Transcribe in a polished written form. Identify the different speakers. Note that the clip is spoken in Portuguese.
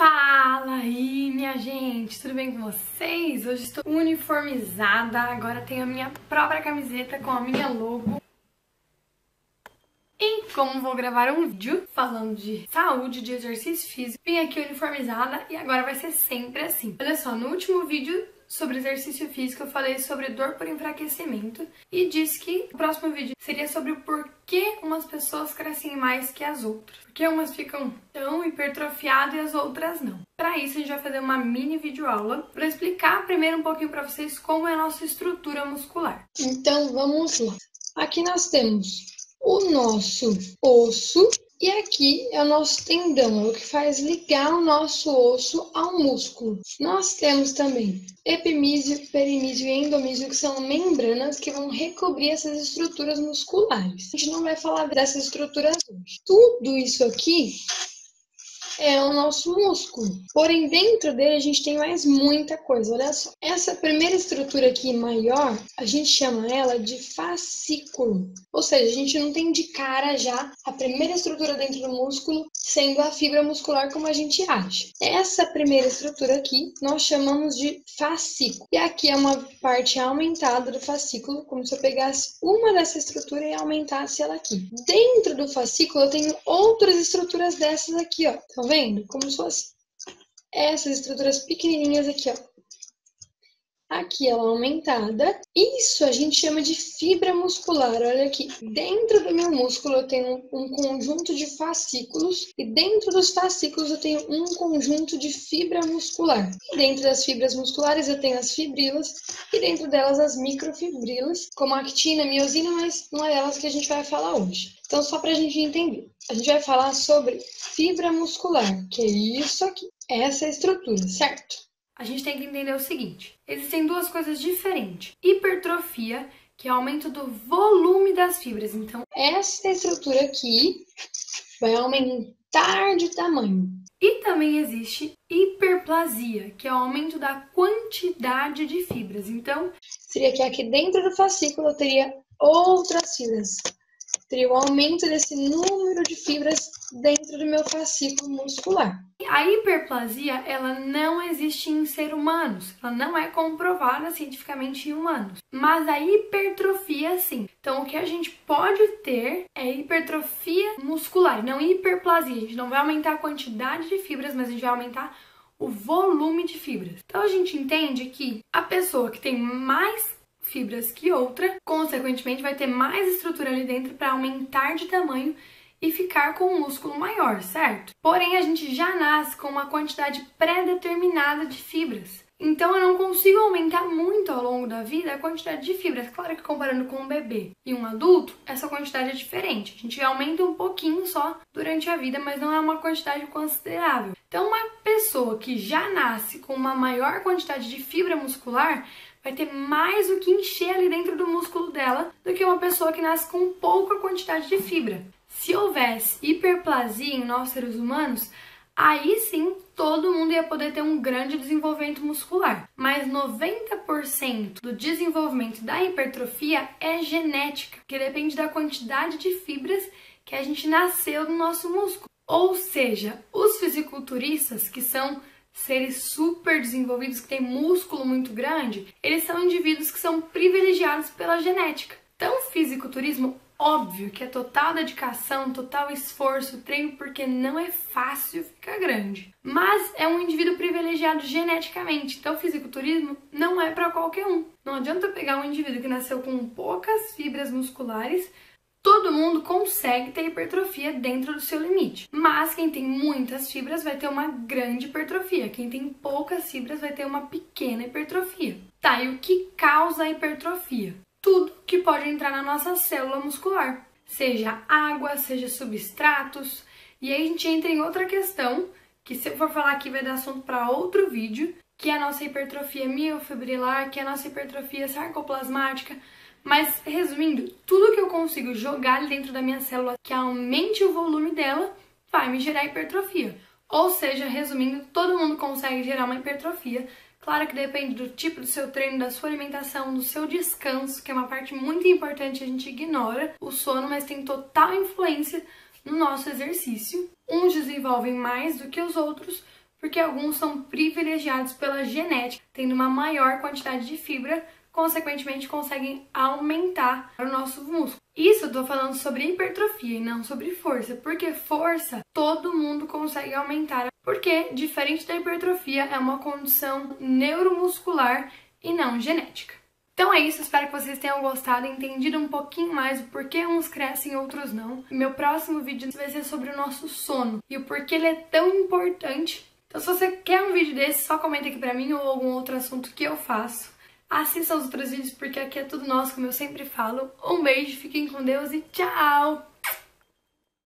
Speaker 1: Fala aí, minha gente, tudo bem com vocês? Hoje estou uniformizada, agora tenho a minha própria camiseta com a minha logo. E como vou gravar um vídeo falando de saúde, de exercício físico, vim aqui uniformizada e agora vai ser sempre assim. Olha só, no último vídeo sobre exercício físico eu falei sobre dor por enfraquecimento e disse que o próximo vídeo seria sobre o porquê umas pessoas crescem mais que as outras. Porque umas ficam tão hipertrofiadas e as outras não. Para isso a gente vai fazer uma mini videoaula para explicar primeiro um pouquinho para vocês como é a nossa estrutura muscular.
Speaker 2: Então vamos lá. Aqui nós temos o nosso osso e aqui é o nosso tendão, é o que faz ligar o nosso osso ao músculo. Nós temos também epimísio, perimísio e endomísio, que são membranas que vão recobrir essas estruturas musculares. A gente não vai falar dessas estruturas hoje. Tudo isso aqui é o nosso músculo. Porém, dentro dele a gente tem mais muita coisa. Olha só. Essa primeira estrutura aqui maior, a gente chama ela de fascículo. Ou seja, a gente não tem de cara já a primeira estrutura dentro do músculo sendo a fibra muscular como a gente acha. Essa primeira estrutura aqui nós chamamos de fascículo. E aqui é uma parte aumentada do fascículo, como se eu pegasse uma dessa estrutura e aumentasse ela aqui. Dentro do fascículo eu tenho outras estruturas dessas aqui, ó. Tá vendo? Como se fosse essas estruturas pequenininhas aqui, ó. Aqui ela aumentada. Isso a gente chama de fibra muscular. Olha aqui. Dentro do meu músculo eu tenho um conjunto de fascículos. E dentro dos fascículos eu tenho um conjunto de fibra muscular. E dentro das fibras musculares eu tenho as fibrilas. E dentro delas as microfibrilas, como a actina, a miosina, mas não é delas que a gente vai falar hoje. Então, só pra gente entender. A gente vai falar sobre fibra muscular, que é isso aqui. Essa é a estrutura, certo?
Speaker 1: A gente tem que entender o seguinte, existem duas coisas diferentes. Hipertrofia, que é o aumento do volume das fibras. Então,
Speaker 2: essa estrutura aqui vai aumentar de tamanho.
Speaker 1: E também existe hiperplasia, que é o aumento da quantidade de fibras. Então,
Speaker 2: seria que aqui dentro do fascículo eu teria outras fibras. Teria o aumento desse número de fibras dentro do meu fascículo muscular.
Speaker 1: A hiperplasia, ela não existe em seres humanos. Ela não é comprovada cientificamente em humanos. Mas a hipertrofia, sim. Então, o que a gente pode ter é hipertrofia muscular, não hiperplasia. A gente não vai aumentar a quantidade de fibras, mas a gente vai aumentar o volume de fibras. Então, a gente entende que a pessoa que tem mais fibras que outra, consequentemente vai ter mais estrutura ali dentro para aumentar de tamanho e ficar com um músculo maior, certo? Porém, a gente já nasce com uma quantidade pré-determinada de fibras. Então, eu não consigo aumentar muito ao longo da vida a quantidade de fibras. Claro que comparando com um bebê e um adulto, essa quantidade é diferente. A gente aumenta um pouquinho só durante a vida, mas não é uma quantidade considerável. Então, uma pessoa que já nasce com uma maior quantidade de fibra muscular vai ter mais o que encher ali dentro do músculo dela do que uma pessoa que nasce com pouca quantidade de fibra. Se houvesse hiperplasia em nós seres humanos, aí sim todo mundo ia poder ter um grande desenvolvimento muscular. Mas 90% do desenvolvimento da hipertrofia é genética, que depende da quantidade de fibras que a gente nasceu no nosso músculo. Ou seja, os fisiculturistas, que são seres super desenvolvidos, que têm músculo muito grande, eles são indivíduos que são privilegiados pela genética. Então, o fisiculturismo, óbvio que é total dedicação, total esforço, treino, porque não é fácil ficar grande. Mas é um indivíduo privilegiado geneticamente, então o fisiculturismo não é para qualquer um. Não adianta pegar um indivíduo que nasceu com poucas fibras musculares. Todo mundo consegue ter hipertrofia dentro do seu limite. Mas quem tem muitas fibras vai ter uma grande hipertrofia. Quem tem poucas fibras vai ter uma pequena hipertrofia. Tá, e o que causa a hipertrofia? Tudo que pode entrar na nossa célula muscular. Seja água, seja substratos. E aí a gente entra em outra questão, que se eu for falar aqui vai dar assunto para outro vídeo, que é a nossa hipertrofia miofibrilar, que é a nossa hipertrofia sarcoplasmática. Mas, resumindo, tudo que eu consigo jogar ali dentro da minha célula que aumente o volume dela vai me gerar hipertrofia. Ou seja, resumindo, todo mundo consegue gerar uma hipertrofia. Claro que depende do tipo do seu treino, da sua alimentação, do seu descanso, que é uma parte muito importante, a gente ignora o sono, mas tem total influência no nosso exercício. Uns desenvolvem mais do que os outros, porque alguns são privilegiados pela genética, tendo uma maior quantidade de fibra, consequentemente conseguem aumentar o nosso músculo. Isso eu tô falando sobre hipertrofia e não sobre força, porque força todo mundo consegue aumentar, porque diferente da hipertrofia é uma condição neuromuscular e não genética. Então é isso, espero que vocês tenham gostado, entendido um pouquinho mais o porquê uns crescem e outros não. Meu próximo vídeo vai ser sobre o nosso sono e o porquê ele é tão importante. Então se você quer um vídeo desse, só comenta aqui pra mim ou algum outro assunto que eu faço. Assista os outros vídeos porque aqui é tudo nosso, como eu sempre falo. Um beijo, fiquem com Deus e tchau!